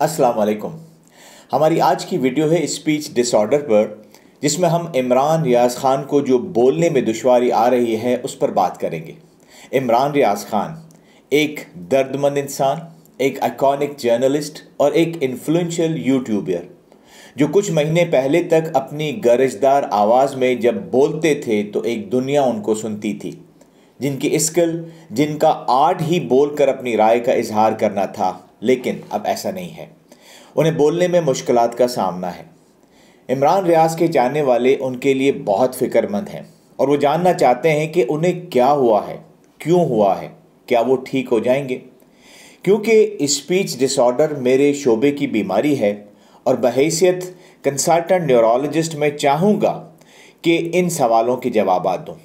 अस्सलाम वालेकुम। हमारी आज की वीडियो है स्पीच डिसऑर्डर पर, जिसमें हम इमरान रियाज खान को जो बोलने में दुश्वारी आ रही है उस पर बात करेंगे। इमरान रियाज खान एक दर्दमंद इंसान, एक आइकॉनिक जर्नलिस्ट और एक इन्फ्लुएंशियल यूट्यूबर जो कुछ महीने पहले तक अपनी गरजदार आवाज़ में जब बोलते थे तो एक दुनिया उनको सुनती थी, जिनकी स्किल, जिनका आर्ट ही बोलकर अपनी राय का इजहार करना था। लेकिन अब ऐसा नहीं है, उन्हें बोलने में मुश्किलात का सामना है। इमरान रियाज के जानने वाले उनके लिए बहुत फ़िक्रमंद हैं और वो जानना चाहते हैं कि उन्हें क्या हुआ है, क्यों हुआ है, क्या वो ठीक हो जाएंगे। क्योंकि स्पीच डिसऑर्डर मेरे शोबे की बीमारी है और बहैसियत कंसल्टेंट न्यूरोलॉजिस्ट मैं चाहूँगा कि इन सवालों के जवाब दूँ।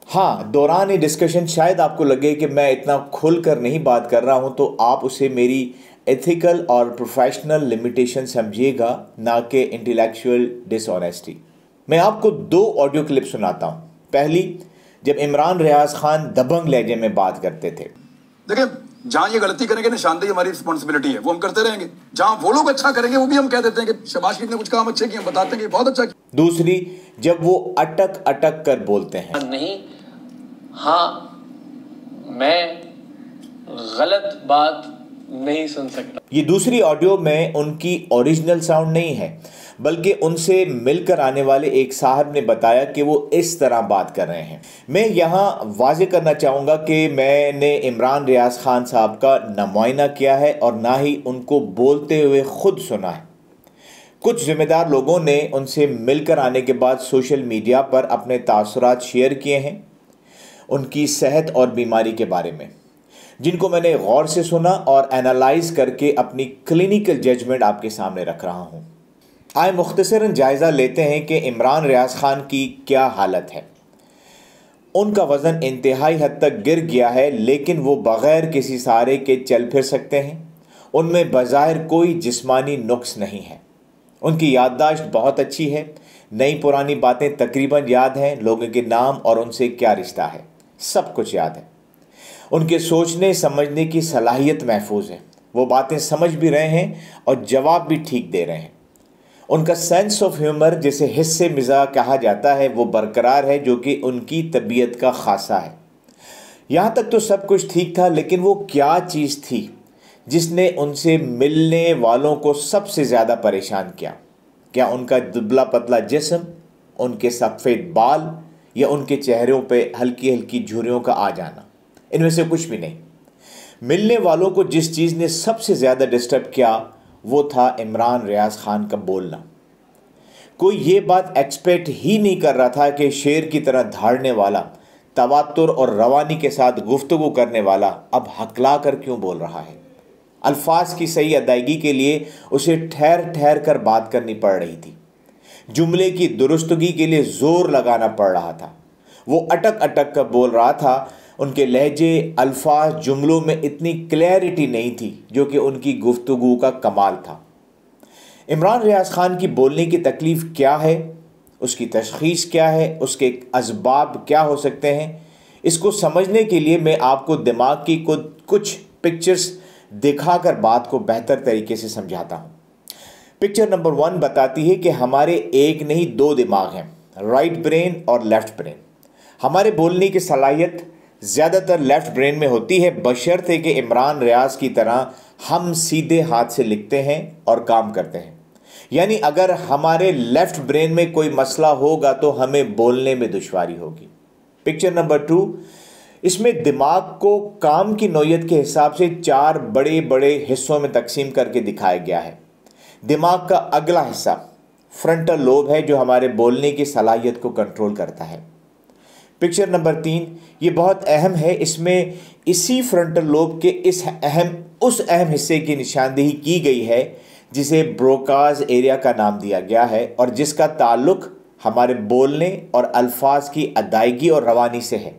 हाँ, दौरान ये डिस्कशन शायद आपको लगे कि मैं इतना खुलकर नहीं बात कर रहा हूँ, तो आप उसे मेरी एथिकल और प्रोफेशनल लिमिटेशन समझिएगा, ना कि इंटेलेक्चुअल डिसऑनेस्टी। मैं आपको 2 ऑडियो क्लिप सुनाता हूँ। पहली, जब इमरान रियाज खान दबंग लहजे में बात करते थे। देखिए, जहाँ ये गलती करेंगे निशानदेही हमारी रिस्पॉन्सिबिलिटी है, वो हम करते रहेंगे। जहाँ वो लोग अच्छा करेंगे वो भी हम कह देते हैं कि शाबाश, ने कुछ काम अच्छे किए, हम बताते हैं कि बहुत अच्छा किया। दूसरी, जब वो अटक अटक कर बोलते हैं। नहीं, हाँ, मैं गलत बात नहीं सुन सकता। ये दूसरी ऑडियो में उनकी ओरिजिनल साउंड नहीं है, बल्कि उनसे मिलकर आने वाले एक साहब ने बताया कि वो इस तरह बात कर रहे हैं। मैं यहाँ वाज़ेह करना चाहूँगा कि मैंने इमरान रियाज खान साहब का ना मुआयना किया है और ना ही उनको बोलते हुए खुद सुना है। कुछ ज़िम्मेदार लोगों ने उनसे मिलकर आने के बाद सोशल मीडिया पर अपने तासुरात शेयर किए हैं उनकी सेहत और बीमारी के बारे में, जिनको मैंने गौर से सुना और एनालाइज करके अपनी क्लिनिकल जजमेंट आपके सामने रख रहा हूँ। आए मुख्तसरन जायज़ा लेते हैं कि इमरान रियाज खान की क्या हालत है। उनका वज़न इंतहाई हद तक गिर गया है, लेकिन वो बग़ैर किसी सहारे के चल फिर सकते हैं। उनमें बज़ाहिर कोई जिस्मानी नुक्स नहीं है। उनकी याददाश्त बहुत अच्छी है, नई पुरानी बातें तकरीबन याद हैं, लोगों के नाम और उनसे क्या रिश्ता है सब कुछ याद है। उनके सोचने समझने की सलाहियत महफूज है, वो बातें समझ भी रहे हैं और जवाब भी ठीक दे रहे हैं। उनका सेंस ऑफ ह्यूमर, जिसे हिस्से मिजाज कहा जाता है, वो बरकरार है, जो कि उनकी तबीयत का खासा है। यहाँ तक तो सब कुछ ठीक था, लेकिन वो क्या चीज़ थी जिसने उनसे मिलने वालों को सबसे ज़्यादा परेशान किया? क्या उनका दुबला पतला जिस्म, उनके सफ़ेद बाल या उनके चेहरों पे हल्की हल्की झुर्रियों का आ जाना? इनमें से कुछ भी नहीं। मिलने वालों को जिस चीज़ ने सबसे ज़्यादा डिस्टर्ब किया वो था इमरान रियाज खान का बोलना। कोई ये बात एक्सपेक्ट ही नहीं कर रहा था कि शेर की तरह धाड़ने वाला, तवातुर और रवानी के साथ गुफ्तगू करने वाला अब हकला कर क्यों बोल रहा है। अल्फाज की सही अदायगी के लिए उसे ठहर ठहर कर बात करनी पड़ रही थी। जुमले की दुरुस्तगी के लिए जोर लगाना पड़ रहा था। वो अटक अटक कर बोल रहा था। उनके लहजे, अल्फाज, जुमलों में इतनी क्लैरिटी नहीं थी, जो कि उनकी गुफ्तगू का कमाल था। इमरान रियाज खान की बोलने की तकलीफ़ क्या है, उसकी तशख़ीस क्या है, उसके असबाब क्या हो सकते हैं, इसको समझने के लिए मैं आपको दिमाग की कुछ पिक्चर्स दिखाकर बात को बेहतर तरीके से समझाता हूँ। पिक्चर नंबर 1 बताती है कि हमारे एक नहीं 2 दिमाग हैं, राइट ब्रेन और लेफ़्ट ब्रेन। हमारे बोलने की सलाहियत ज़्यादातर लेफ़्ट ब्रेन में होती है, बशर्ते कि इमरान रियाज की तरह हम सीधे हाथ से लिखते हैं और काम करते हैं। यानी अगर हमारे लेफ़्ट ब्रेन में कोई मसला होगा तो हमें बोलने में दुश्वारी होगी। पिक्चर नंबर 2, इसमें दिमाग को काम की नौयत के हिसाब से 4 बड़े बड़े हिस्सों में तकसीम करके दिखाया गया है। दिमाग का अगला हिस्सा फ्रंटल लोब है, जो हमारे बोलने की सलाहियत को कंट्रोल करता है। पिक्चर नंबर 3, ये बहुत अहम है। इसमें इसी फ्रंटल लोब के उस अहम हिस्से की निशानदेही की गई है जिसे ब्रोकाज एरिया का नाम दिया गया है और जिसका ताल्लुक हमारे बोलने और अल्फाज की अदायगी और रवानी से है।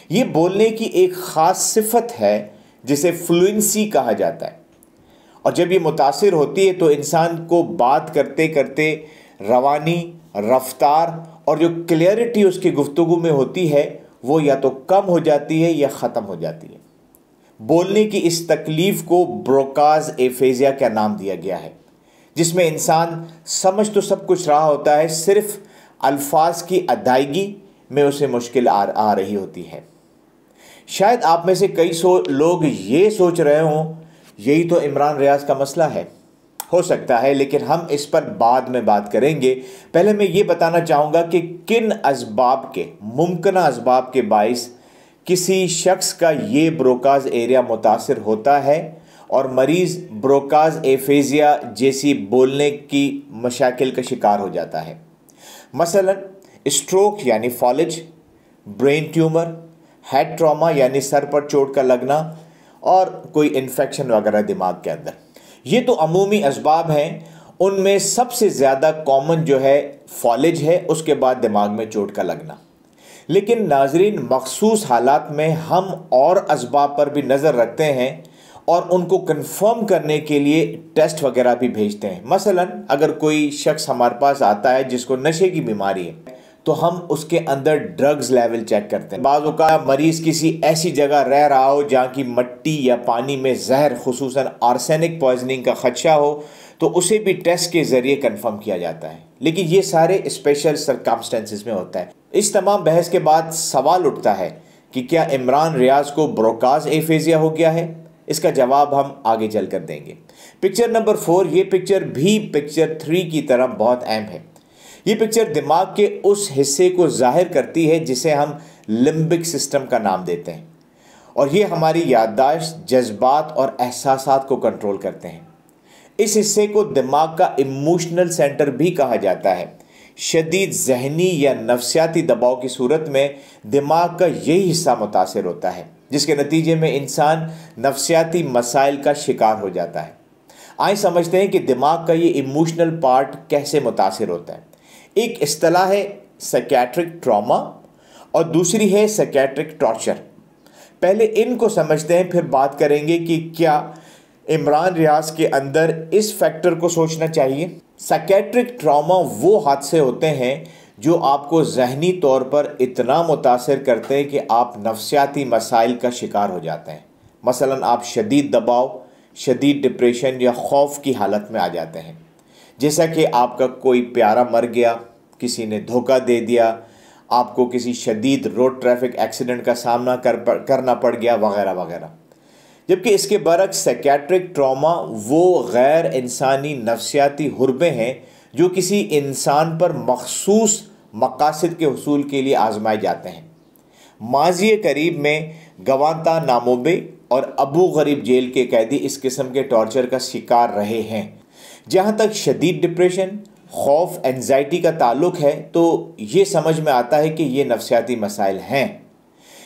ये बोलने की एक ख़ास सिफत है जिसे फ्लुएंसी कहा जाता है, और जब ये मुतासिर होती है तो इंसान को बात करते करते रवानी, रफ्तार और जो क्लियरिटी उसकी गुफ्तगू में होती है वो या तो कम हो जाती है या ख़त्म हो जाती है। बोलने की इस तकलीफ को ब्रोकाज एफेजिया का नाम दिया गया है, जिसमें इंसान समझ तो सब कुछ रहा होता है, सिर्फ अल्फाज की अदायगी में उसे मुश्किल आ रही होती है। शायद आप में से कई लोग ये सोच रहे हों यही तो इमरान रियाज का मसला है। हो सकता है, लेकिन हम इस पर बाद में बात करेंगे। पहले मैं ये बताना चाहूँगा कि किन असबाब के, मुमकिन असबाब के बाइस किसी शख्स का ये ब्रोकाज एरिया मुतासिर होता है और मरीज़ ब्रोकाज एफेजिया जैसी बोलने की मशाकिल का शिकार हो जाता है। मसलन स्ट्रोक यानी फॉलेज, ब्रेन ट्यूमर, हेड ट्रॉमा यानी सर पर चोट का लगना और कोई इन्फेक्शन वगैरह दिमाग के अंदर। ये तो अमूमी असबाब हैं। उनमें सबसे ज़्यादा कॉमन जो है फॉलेज है, उसके बाद दिमाग में चोट का लगना। लेकिन नाजरीन, मखसूस हालात में हम और असबाब पर भी नज़र रखते हैं और उनको कंफर्म करने के लिए टेस्ट वगैरह भी भेजते हैं। मसलन अगर कोई शख्स हमारे पास आता है जिसको नशे की बीमारी है, तो हम उसके अंदर ड्रग्स लेवल चेक करते हैं। बाज़ औक़ात मरीज़ किसी ऐसी जगह रह रहा हो जहाँ की मिट्टी या पानी में जहर, खुसूसन आर्सेनिक पॉइजनिंग का खदशा हो, तो उसे भी टेस्ट के ज़रिए कंफर्म किया जाता है। लेकिन ये सारे स्पेशल सर्कमस्टेंसेस में होता है। इस तमाम बहस के बाद सवाल उठता है कि क्या इमरान रियाज को ब्रोकाज एफेजिया हो गया है? इसका जवाब हम आगे चल कर देंगे। पिक्चर नंबर 4, ये पिक्चर भी पिक्चर 3 की तरह बहुत अहम है। ये पिक्चर दिमाग के उस हिस्से को जाहिर करती है जिसे हम लिम्बिक सिस्टम का नाम देते हैं, और ये हमारी याददाश्त, जज्बात और एहसासात को कंट्रोल करते हैं। इस हिस्से को दिमाग का इमोशनल सेंटर भी कहा जाता है। शदीद जहनी या नफ्सियाती दबाव की सूरत में दिमाग का यही हिस्सा मुतासिर होता है, जिसके नतीजे में इंसान नफ्सियाती मसाइल का शिकार हो जाता है। आइए समझते हैं कि दिमाग का ये इमोशनल पार्ट कैसे मुतासिर होता है। एक इस्तिलाह है साइकियाट्रिक ट्रॉमा और दूसरी है साइकियाट्रिक टॉर्चर। पहले इनको समझते हैं, फिर बात करेंगे कि क्या इमरान रियाज के अंदर इस फैक्टर को सोचना चाहिए। साइकियाट्रिक ट्रॉमा वो हादसे होते हैं जो आपको जहनी तौर पर इतना मुतासिर करते हैं कि आप नफ्सियाती मसाइल का शिकार हो जाते हैं। मसलन आप शदीद दबाव, शदीद डिप्रेशन या खौफ की हालत में आ जाते हैं, जैसा कि आपका कोई प्यारा मर गया, किसी ने धोखा दे दिया, आपको किसी शदीद रोड ट्रैफिक एक्सीडेंट का सामना करना पड़ गया वगैरह वगैरह। जबकि इसके बरक्स साइकियाट्रिक ट्रॉमा वो गैर इंसानी नफ्सियाती हुर्बे हैं जो किसी इंसान पर मखसूस मकासद के हुसूल के लिए आजमाए जाते हैं। माज़ी करीब में गवांतानामो बे और अबू गरीब जेल के कैदी इस किस्म के टॉर्चर का शिकार रहे हैं। जहाँ तक शदीद डिप्रेशन, खौफ, एंजाइटी का ताल्लुक़ है, तो ये समझ में आता है कि ये नफ्सियाती मसाइल हैं।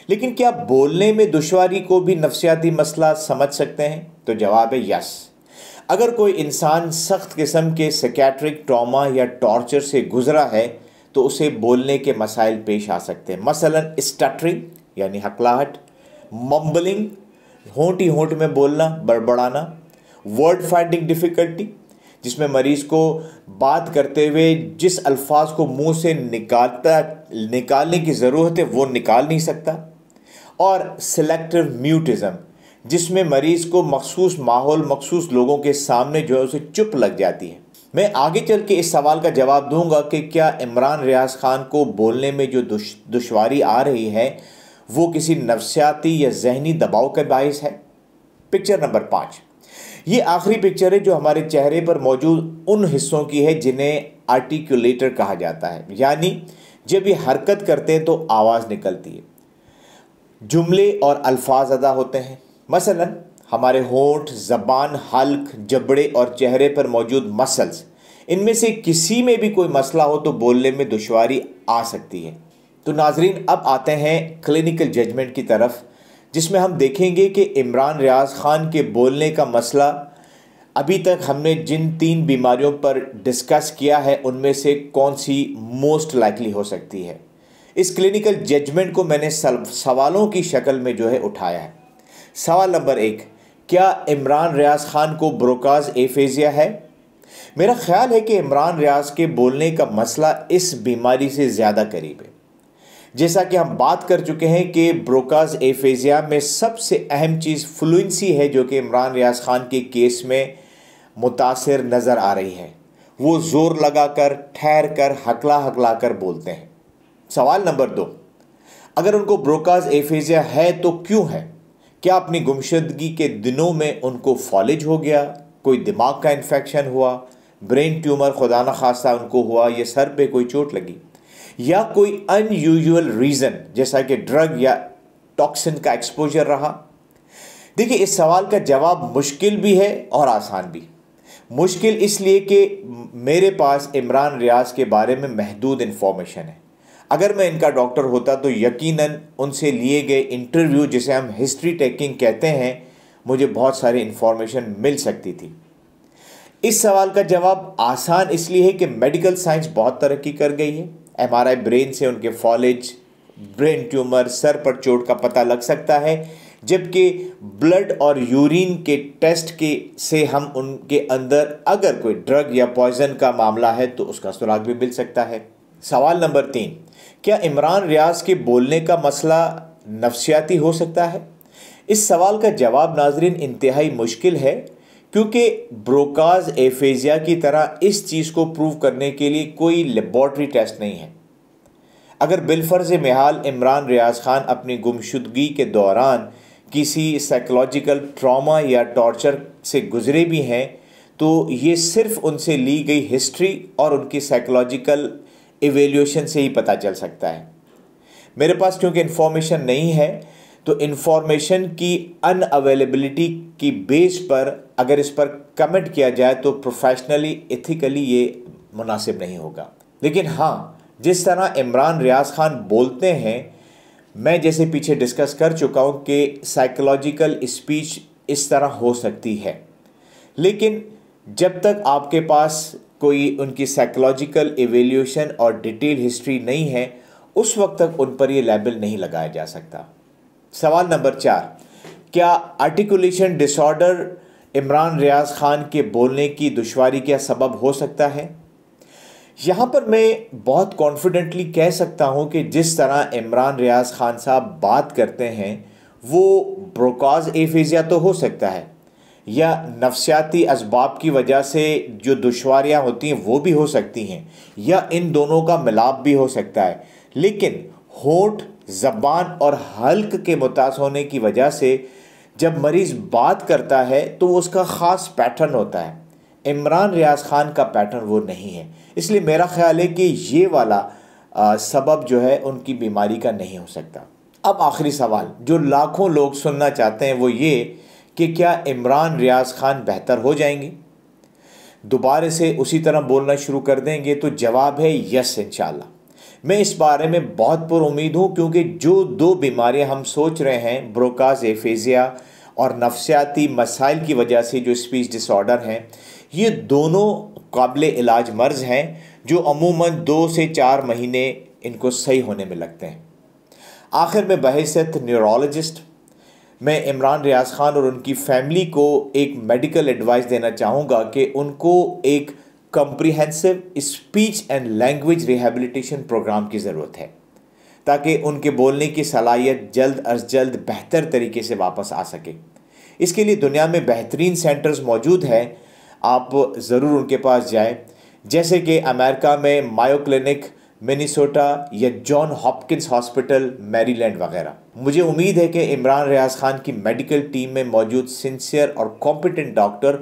लेकिन क्या बोलने में दुश्वारी को भी नफ्सियाती मसला समझ सकते हैं? तो जवाब है यस। अगर कोई इंसान सख्त किस्म के साइकियाट्रिक ट्रॉमा या टॉर्चर से गुजरा है तो उसे बोलने के मसाइल पेश आ सकते हैं। मसलन स्टटरिंग यानी हकलाहट, मम्बलिंग, होंठ ही होंठ में बोलना, बड़बड़ाना, वर्ड फाइंडिंग डिफ़िकल्टी, जिसमें मरीज़ को बात करते हुए जिस अल्फाज को मुंह से निकालने की ज़रूरत है वो निकाल नहीं सकता, और सिलेक्टिव म्यूटिज़म, जिसमें मरीज़ को मखसूस माहौल, मखसूस लोगों के सामने जो है उसे चुप लग जाती है। मैं आगे चल के इस सवाल का जवाब दूंगा कि क्या इमरान रियाज खान को बोलने में जो दुश्वारी आ रही है वो किसी नफ्सियाती या जहनी दबाव के बायस है। पिक्चर नंबर 5, ये आखिरी पिक्चर है जो हमारे चेहरे पर मौजूद उन हिस्सों की है जिन्हें आर्टिकुलेटर कहा जाता है, यानी जब ये हरकत करते हैं तो आवाज़ निकलती है, जुमले और अल्फाज अदा होते हैं। मसलन हमारे होंठ, ज़बान, हल्क, जबड़े और चेहरे पर मौजूद मसल्स, इनमें से किसी में भी कोई मसला हो तो बोलने में दुश्वारी आ सकती है। तो नाजरीन, अब आते हैं क्लिनिकल जजमेंट की तरफ, जिसमें हम देखेंगे कि इमरान रियाज खान के बोलने का मसला अभी तक हमने जिन 3 बीमारियों पर डिस्कस किया है उनमें से कौन सी मोस्ट लाइकली हो सकती है। इस क्लिनिकल जजमेंट को मैंने सवालों की शक्ल में जो है उठाया है। सवाल नंबर 1, क्या इमरान रियाज खान को ब्रोकाज एफेजिया है? मेरा ख्याल है कि इमरान रियाज के बोलने का मसला इस बीमारी से ज़्यादा करीब है। जैसा कि हम बात कर चुके हैं कि ब्रोकाज एफेजिया में सबसे अहम चीज़ फ्लुएंसी है, जो कि इमरान रियाज खान के केस में मुतासिर नज़र आ रही है। वो ज़ोर लगाकर, ठहर कर, हकला हकला कर बोलते हैं। सवाल नंबर 2, अगर उनको ब्रोकाज एफेजिया है तो क्यों है? क्या अपनी गुमशुदगी के दिनों में उनको फॉलेज हो गया, कोई दिमाग का इन्फेक्शन हुआ, ब्रेन ट्यूमर खुदा न खास्ता उनको हुआ, या सर पे कोई चोट लगी, या कोई अनयूजुअल रीज़न जैसा कि ड्रग या टॉक्सिन का एक्सपोजर रहा? देखिए, इस सवाल का जवाब मुश्किल भी है और आसान भी। मुश्किल इसलिए कि मेरे पास इमरान रियाज के बारे में महदूद इन्फॉर्मेशन है। अगर मैं इनका डॉक्टर होता तो यकीनन उनसे लिए गए इंटरव्यू, जिसे हम हिस्ट्री टेकिंग कहते हैं, मुझे बहुत सारी इन्फॉर्मेशन मिल सकती थी। इस सवाल का जवाब आसान इसलिए है कि मेडिकल साइंस बहुत तरक्की कर गई है। एमआरआई ब्रेन से उनके फॉलेज, ब्रेन ट्यूमर, सर पर चोट का पता लग सकता है, जबकि ब्लड और यूरिन के टेस्ट के से हम उनके अंदर अगर कोई ड्रग या पॉइजन का मामला है तो उसका सुराग भी मिल सकता है। सवाल नंबर 3, क्या इमरान रियाज के बोलने का मसला नफ्सियाती हो सकता है? इस सवाल का जवाब नाजरीन इंतहाई मुश्किल है, क्योंकि ब्रोकाज एफेजिया की तरह इस चीज़ को प्रूव करने के लिए कोई लेबॉर्ट्री टेस्ट नहीं है। अगर बिलफर्ज मिहाल इमरान रियाज खान अपनी गुमशुदगी के दौरान किसी साइकोलॉजिकल ट्रॉमा या टॉर्चर से गुजरे भी हैं, तो ये सिर्फ उनसे ली गई हिस्ट्री और उनकी साइकोलॉजिकल इवेल्यूशन से ही पता चल सकता है। मेरे पास क्योंकि इन्फॉर्मेशन नहीं है, तो इन्फॉर्मेशन की अनअवेलेबिलिटी की बेस पर अगर इस पर कमेंट किया जाए तो प्रोफेशनली, एथिकली ये मुनासिब नहीं होगा। लेकिन हाँ, जिस तरह इमरान रियाज खान बोलते हैं, मैं जैसे पीछे डिस्कस कर चुका हूँ कि साइकोलॉजिकल स्पीच इस तरह हो सकती है। लेकिन जब तक आपके पास कोई उनकी साइकोलॉजिकल इवेल्यूशन और डिटेल हिस्ट्री नहीं है, उस वक्त तक उन पर ये लेबल नहीं लगाया जा सकता। सवाल नंबर 4, क्या आर्टिकुलेशन डिसऑर्डर इमरान रियाज खान के बोलने की दुश्वारी का सबब हो सकता है? यहाँ पर मैं बहुत कॉन्फिडेंटली कह सकता हूँ कि जिस तरह इमरान रियाज खान साहब बात करते हैं, वो ब्रोकाज एफेजिया तो हो सकता है, या नफ्सियाती असबाब की वजह से जो दुश्वारियाँ होती हैं वो भी हो सकती हैं, या इन दोनों का मिलाप भी हो सकता है। लेकिन होंठ, ज़बान और हल्क के मुतास होने की वजह से जब मरीज़ बात करता है तो उसका ख़ास पैटर्न होता है। इमरान रियाज खान का पैटर्न वो नहीं है, इसलिए मेरा ख्याल है कि ये वाला सबब जो है उनकी बीमारी का नहीं हो सकता। अब आखिरी सवाल जो लाखों लोग सुनना चाहते हैं वो ये कि क्या इमरान रियाज खान बेहतर हो जाएंगे, दोबारा से उसी तरह बोलना शुरू कर देंगे? तो जवाब है यस, इंशाल्लाह। मैं इस बारे में बहुत पुरुमीद हूँ, क्योंकि जो 2 बीमारियाँ हम सोच रहे हैं, ब्रोकाज एफेजिया और नफ्सियाती मसाइल की वजह से जो स्पीच डिसऑर्डर हैं, ये दोनों काबिल इलाज मर्ज़ हैं जो अमूमन 2 से 4 महीने इनको सही होने में लगते हैं। आखिर में बहैसियत न्यूरोलॉजिस्ट मैं इमरान रियाज खान और उनकी फैमिली को एक मेडिकल एडवाइस देना चाहूँगा कि उनको एक comprehensive speech and language rehabilitation programme की ज़रूरत है, ताकि उनके बोलने की सलाहियत जल्द अज जल्द बेहतर तरीके से वापस आ सके। इसके लिए दुनिया में बेहतरीन सेंटर्स मौजूद हैं, आप ज़रूर उनके पास जाएं, जैसे कि अमेरिका में मायो क्लिनिक मिनीसोटा या जॉन हॉपकिंस हॉस्पिटल मैरीलैंड वगैरह। मुझे उम्मीद है कि इमरान रियाज खान की मेडिकल टीम में मौजूद सिंसियर और कॉम्पिटेंट डॉक्टर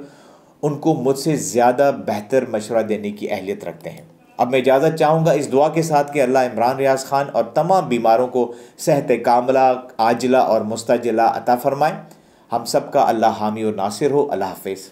उनको मुझसे ज़्यादा बेहतर मशवरा देने की अहलियत रखते हैं। अब मैं इजाज़त चाहूँगा इस दुआ के साथ कि अल्लाह इमरान रियाज खान और तमाम बीमारों को सेहत कामिला, आजिला और मुस्तजिला अता फ़रमाए। हम सब का अल्लाह हामी और नासिर हो। अल्लाह हाफ़िज़।